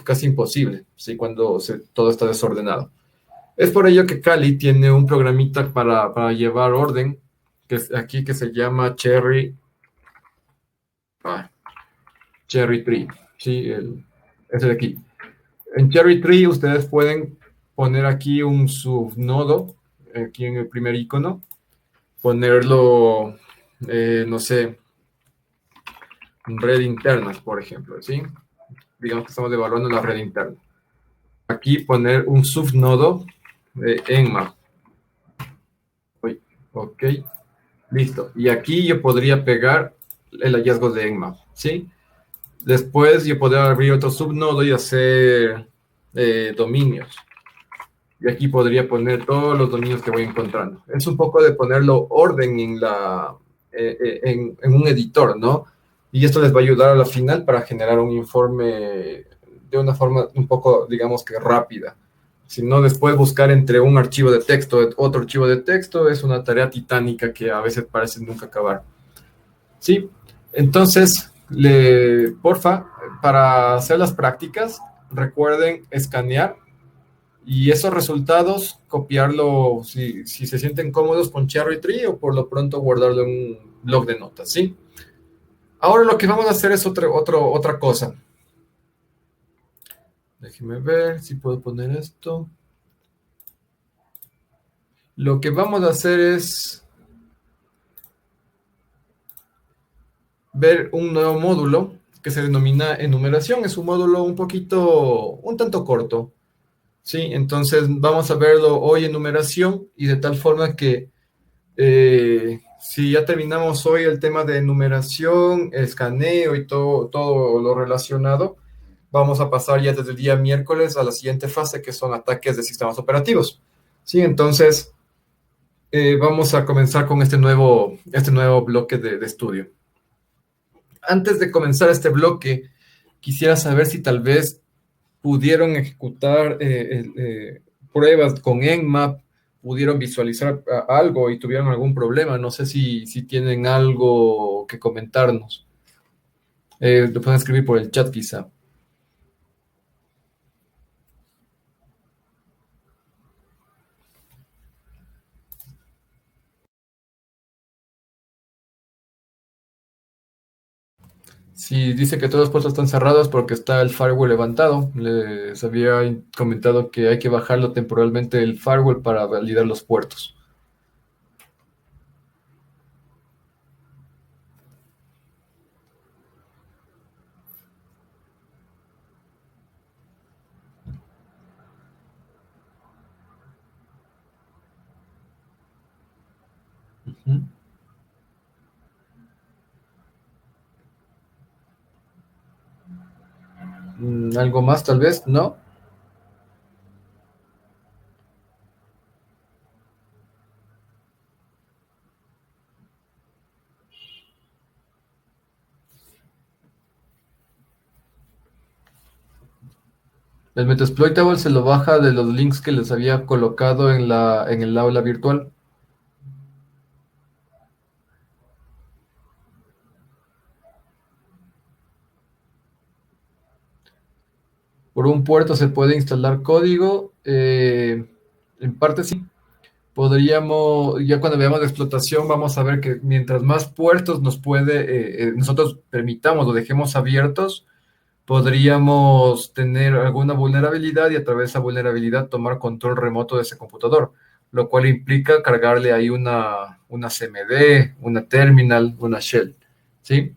A: casi imposible, ¿sí? Cuando todo está desordenado. Es por ello que Kali tiene un programita para llevar orden, que es aquí que se llama Cherry Tree, ¿sí? Ese de aquí. En Cherry Tree ustedes pueden poner aquí un subnodo, aquí en el primer icono, ponerlo, no sé, red interna, por ejemplo, ¿sí? Digamos que estamos evaluando la red interna. Aquí poner un subnodo de Nmap. Ok, listo. Y aquí yo podría pegar el hallazgo de Nmap, ¿sí? Después yo podría abrir otro subnodo y hacer dominios. Y aquí podría poner todos los dominios que voy encontrando. Es un poco de ponerlo orden en un editor, ¿no? Y esto les va a ayudar a la final para generar un informe de una forma un poco, digamos que rápida. Si no, después buscar entre un archivo de texto, otro archivo de texto, es una tarea titánica que a veces parece nunca acabar. Sí, entonces, porfa, para hacer las prácticas, recuerden escanear y esos resultados, copiarlo si se sienten cómodos con Cherry Tree o por lo pronto guardarlo en un blog de notas, ¿sí? Ahora lo que vamos a hacer es otra cosa. Déjenme ver si puedo poner esto. Lo que vamos a hacer es ver un nuevo módulo que se denomina enumeración. Es un módulo un tanto corto. Sí, entonces vamos a verlo hoy en numeración y de tal forma que si ya terminamos hoy el tema de enumeración, escaneo y todo lo relacionado, vamos a pasar ya desde el día miércoles a la siguiente fase que son ataques de sistemas operativos. Sí, entonces vamos a comenzar con este nuevo bloque de estudio. Antes de comenzar este bloque, quisiera saber si tal vez pudieron ejecutar pruebas con Nmap, pudieron visualizar algo y tuvieron algún problema. No sé si tienen algo que comentarnos. Lo pueden escribir por el chat quizá. Si dice que todas las puertas están cerradas porque está el firewall levantado, les había comentado que hay que bajarlo temporalmente el firewall para validar los puertos. Uh-huh. ¿Algo más tal vez? ¿No? El Metasploitable se lo baja de los links que les había colocado en el aula virtual. Por un puerto se puede instalar código. En parte sí. Podríamos, ya cuando veamos la explotación, vamos a ver que mientras más puertos nosotros permitamos o dejemos abiertos, podríamos tener alguna vulnerabilidad y a través de esa vulnerabilidad tomar control remoto de ese computador, lo cual implica cargarle ahí una CMD, una terminal, una shell, ¿sí?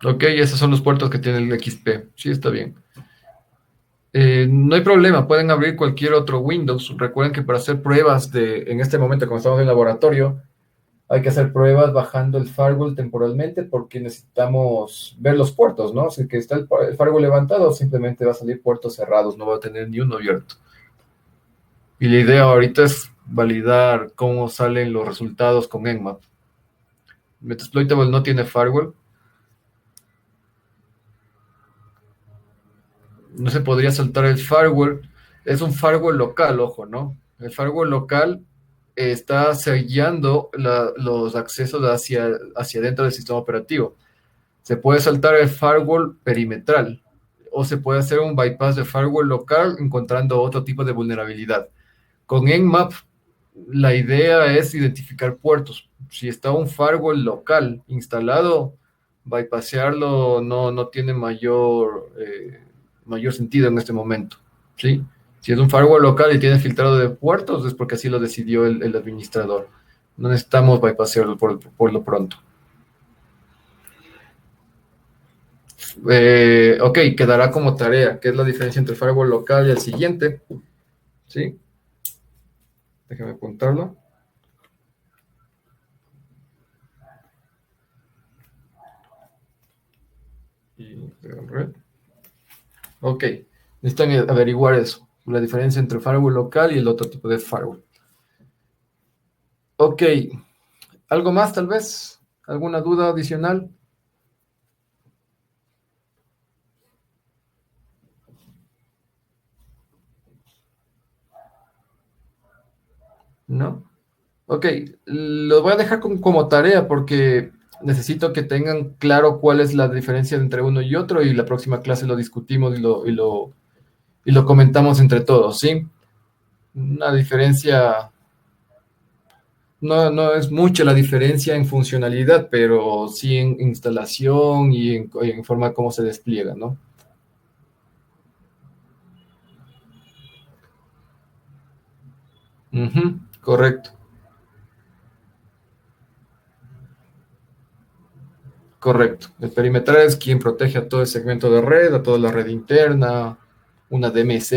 A: Ok, esos son los puertos que tiene el XP, sí, está bien. No hay problema, pueden abrir cualquier otro Windows. Recuerden que para hacer pruebas en este momento, como estamos en laboratorio, hay que hacer pruebas bajando el firewall temporalmente porque necesitamos ver los puertos, ¿no? Si que está el firewall levantado, simplemente va a salir puertos cerrados, no va a tener ni uno abierto. Y la idea ahorita es validar cómo salen los resultados con Nmap. Metasploitable no tiene firewall. No se podría saltar el firewall. Es un firewall local, ojo, ¿no? El firewall local está sellando los accesos hacia dentro del sistema operativo. Se puede saltar el firewall perimetral o se puede hacer un bypass de firewall local encontrando otro tipo de vulnerabilidad. Con Nmap, la idea es identificar puertos. Si está un firewall local instalado, bypassearlo no tiene mayor sentido en este momento, ¿sí? Si es un firewall local y tiene filtrado de puertos, es porque así lo decidió el administrador. No necesitamos bypassearlo por lo pronto. Ok, quedará como tarea. ¿Qué es la diferencia entre el firewall local y el siguiente? ¿Sí? Déjame apuntarlo. Y red. Ok, necesitan averiguar eso, la diferencia entre el firewall local y el otro tipo de firewall. Ok, ¿algo más tal vez? ¿Alguna duda adicional? ¿No? Ok, lo voy a dejar como tarea porque necesito que tengan claro cuál es la diferencia entre uno y otro y la próxima clase lo discutimos y lo comentamos entre todos, ¿sí? Una diferencia, no es mucha la diferencia en funcionalidad, pero sí en instalación y en forma como se despliega, ¿no? Ujú, correcto, correcto. El perimetral es quien protege a todo el segmento de red, a toda la red interna, una DMZ,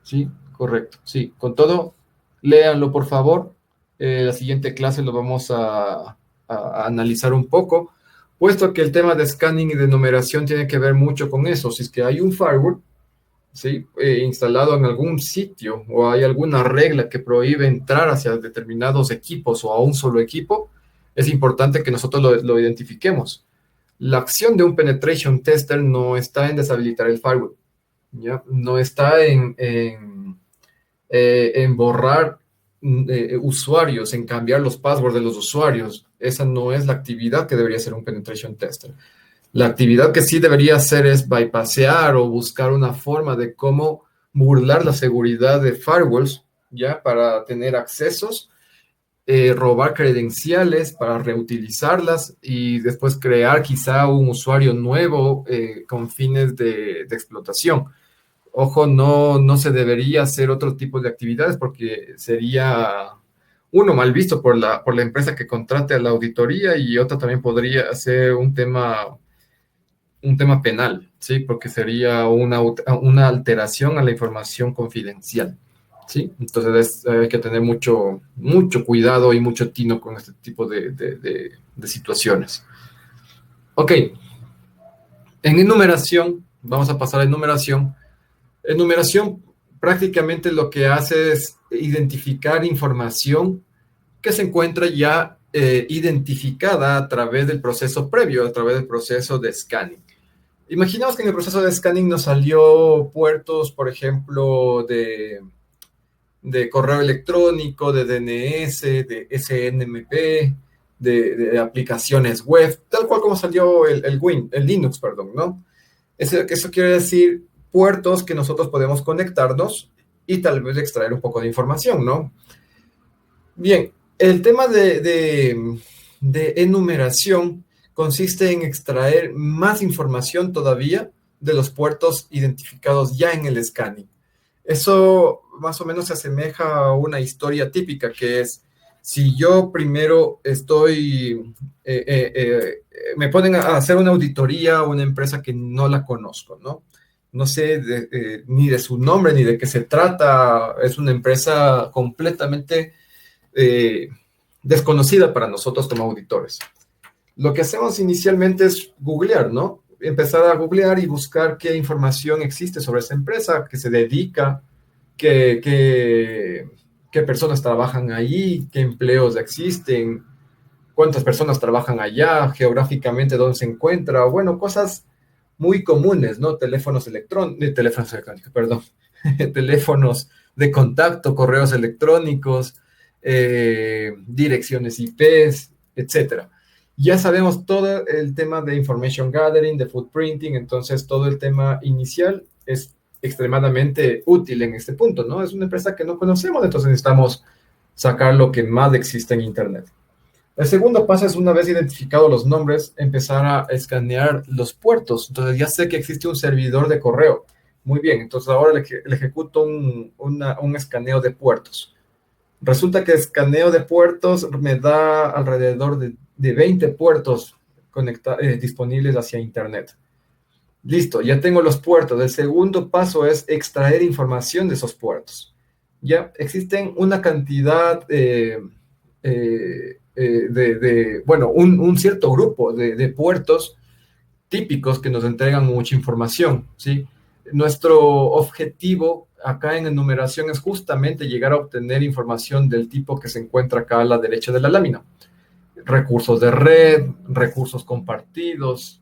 A: ¿sí? Correcto, sí. Con todo, léanlo por favor. La siguiente clase lo vamos a analizar un poco, puesto que el tema de scanning y de numeración tiene que ver mucho con eso. Si es que hay un firewall, ¿sí? Instalado en algún sitio o hay alguna regla que prohíbe entrar hacia determinados equipos o a un solo equipo, es importante que nosotros lo identifiquemos. La acción de un penetration tester no está en deshabilitar el firewall, ¿ya? No está en borrar usuarios, en cambiar los passwords de los usuarios. Esa no es la actividad que debería hacer un penetration tester. La actividad que sí debería hacer es bypassear o buscar una forma de cómo burlar la seguridad de firewalls, ¿ya? Para tener accesos, robar credenciales para reutilizarlas y después crear quizá un usuario nuevo con fines de explotación. Ojo, no se debería hacer otro tipo de actividades porque sería, uno, mal visto por la empresa que contrate a la auditoría y otra también podría ser un tema penal, ¿sí? Porque sería una alteración a la información confidencial, ¿sí? Entonces hay que tener mucho cuidado y mucho tino con este tipo de situaciones. Ok, en enumeración, vamos a pasar a enumeración. Enumeración prácticamente lo que hace es identificar información que se encuentra ya identificada a través del proceso previo, a través del proceso de scanning. Imaginamos que en el proceso de scanning nos salió puertos, por ejemplo, de correo electrónico, de DNS, de SNMP, de aplicaciones web, tal cual como salió el Linux, perdón, ¿no? Eso quiere decir puertos que nosotros podemos conectarnos y tal vez extraer un poco de información, ¿no? Bien, el tema de enumeración consiste en extraer más información todavía de los puertos identificados ya en el scanning. Eso más o menos se asemeja a una historia típica que es, si yo primero me ponen a hacer una auditoría a una empresa que no la conozco, ¿no? No sé ni de su nombre ni de qué se trata, es una empresa completamente eh, desconocida para nosotros como auditores. Lo que hacemos inicialmente es googlear, ¿no? Empezar a googlear y buscar qué información existe sobre esa empresa, que se dedica, qué personas trabajan ahí, qué empleos existen, cuántas personas trabajan allá, geográficamente dónde se encuentra, bueno, cosas muy comunes, ¿no? Teléfonos electrónicos, perdón, teléfonos de contacto, correos electrónicos, direcciones IPs, etcétera. Ya sabemos todo el tema de information gathering, de footprinting, entonces todo el tema inicial es extremadamente útil en este punto, ¿no? Es una empresa que no conocemos, entonces necesitamos sacar lo que más existe en Internet. El segundo paso es, una vez identificados los nombres, empezar a escanear los puertos. Entonces ya sé que existe un servidor de correo. Muy bien, entonces ahora le ejecuto un escaneo de puertos. Resulta que escaneo de puertos me da alrededor de 20 puertos disponibles hacia Internet. Listo, ya tengo los puertos. El segundo paso es extraer información de esos puertos. Ya existen una cantidad bueno, un cierto grupo de puertos típicos que nos entregan mucha información, ¿sí? Nuestro objetivo acá en enumeración es justamente llegar a obtener información del tipo que se encuentra acá a la derecha de la lámina. Recursos de red, recursos compartidos,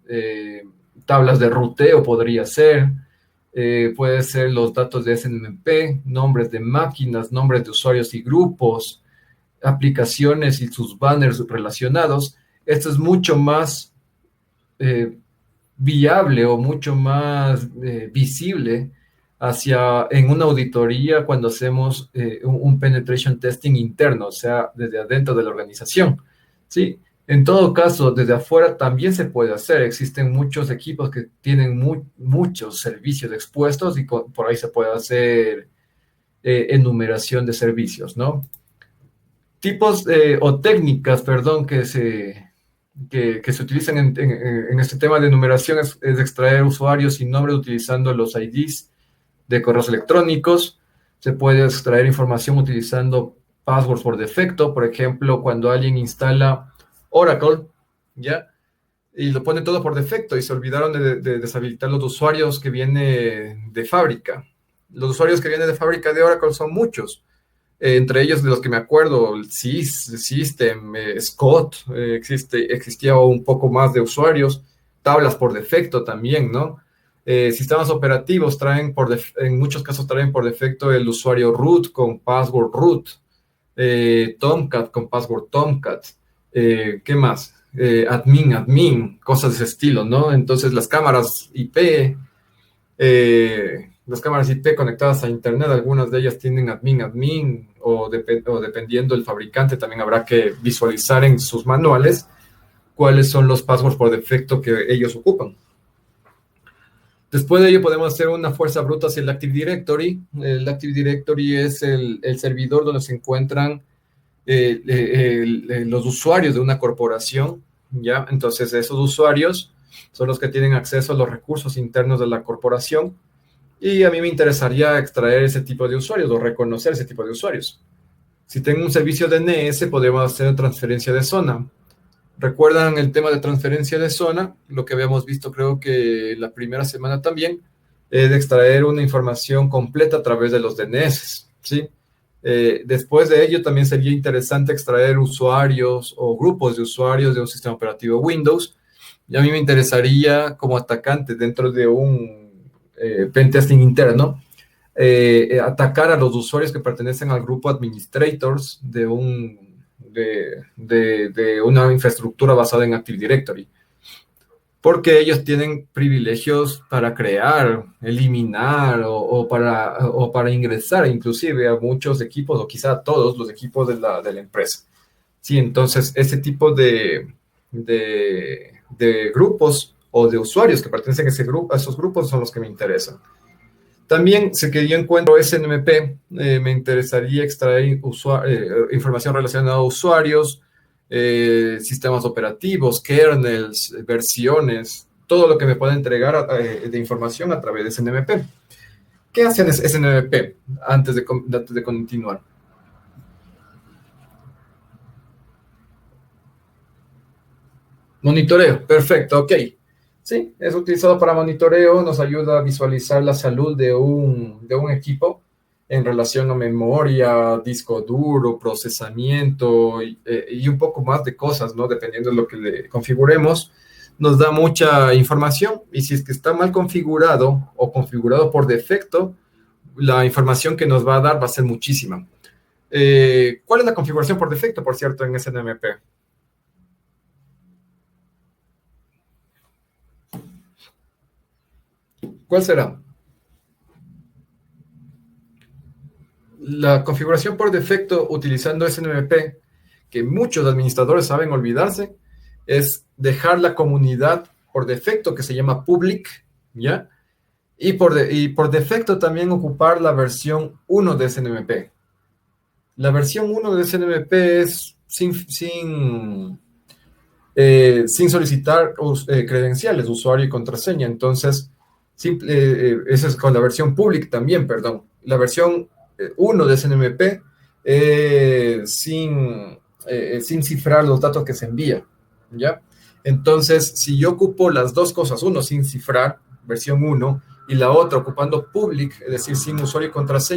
A: tablas de ruteo podría ser, puede ser los datos de SNMP, nombres de máquinas, nombres de usuarios y grupos, aplicaciones y sus banners relacionados. Esto es mucho más viable o mucho más visible en una auditoría cuando hacemos un penetration testing interno, o sea, desde adentro de la organización. ¿Sí? En todo caso, desde afuera también se puede hacer. Existen muchos equipos que tienen muchos servicios expuestos y por ahí se puede hacer enumeración de servicios, ¿no? Tipos o técnicas, perdón, que se utilizan en este tema de numeración es extraer usuarios y nombres utilizando los IDs de correos electrónicos. Se puede extraer información utilizando passwords por defecto. Por ejemplo, cuando alguien instala Oracle, ¿ya? Y lo pone todo por defecto y se olvidaron de deshabilitar los usuarios que vienen de fábrica. Los usuarios que vienen de fábrica de Oracle son muchos. Entre ellos, de los que me acuerdo, el System, Scott, existía un poco más de usuarios, tablas por defecto también, ¿no? Sistemas operativos en muchos casos traen por defecto el usuario root con password root, Tomcat con password Tomcat, ¿qué más? Admin, cosas de ese estilo, ¿no? Entonces las cámaras IP conectadas a Internet, algunas de ellas tienen admin, o dependiendo del fabricante, también habrá que visualizar en sus manuales cuáles son los passwords por defecto que ellos ocupan. Después de ello podemos hacer una fuerza bruta hacia el Active Directory. El Active Directory es el servidor donde se encuentran los usuarios de una corporación, ¿ya? Entonces esos usuarios son los que tienen acceso a los recursos internos de la corporación. Y a mí me interesaría extraer ese tipo de usuarios o reconocer ese tipo de usuarios. Si tengo un servicio de DNS, podemos hacer transferencia de zona. ¿Recuerdan el tema de transferencia de zona? Lo que habíamos visto, creo que la primera semana también, es de extraer una información completa a través de los DNS, ¿sí? Después de ello, también sería interesante extraer usuarios o grupos de usuarios de un sistema operativo Windows. Y a mí me interesaría, como atacante dentro de un pentesting interno, atacar a los usuarios que pertenecen al grupo administrators de una infraestructura basada en Active Directory, porque ellos tienen privilegios para crear, eliminar o para ingresar inclusive a muchos equipos o quizá a todos los equipos de la empresa. Sí, entonces ese tipo de grupos o de usuarios que pertenecen a esos grupos son los que me interesan. También, si que yo encuentro SNMP, me interesaría extraer información relacionada a usuarios, sistemas operativos, kernels, versiones, todo lo que me pueda entregar de información a través de SNMP. ¿Qué hacen SNMP antes de continuar? Monitoreo, perfecto, ok. Sí, es utilizado para monitoreo, nos ayuda a visualizar la salud de un equipo en relación a memoria, disco duro, procesamiento y un poco más de cosas, ¿no? Dependiendo de lo que le configuremos, nos da mucha información y si es que está mal configurado o configurado por defecto, la información que nos va a dar va a ser muchísima. ¿Cuál es la configuración por defecto, por cierto, en SNMP? ¿Cuál será? La configuración por defecto utilizando SNMP, que muchos administradores saben olvidarse, es dejar la comunidad por defecto, que se llama public, ¿ya? Y por defecto también ocupar la versión 1 de SNMP. La versión 1 de SNMP es sin solicitar credenciales, usuario y contraseña. Entonces, eso es con la versión public también, perdón. La versión 1 de SNMP sin cifrar los datos que se envían, ¿ya? Entonces, si yo ocupo las dos cosas, uno sin cifrar, versión 1, y la otra ocupando public, es decir, sin usuario y contraseña,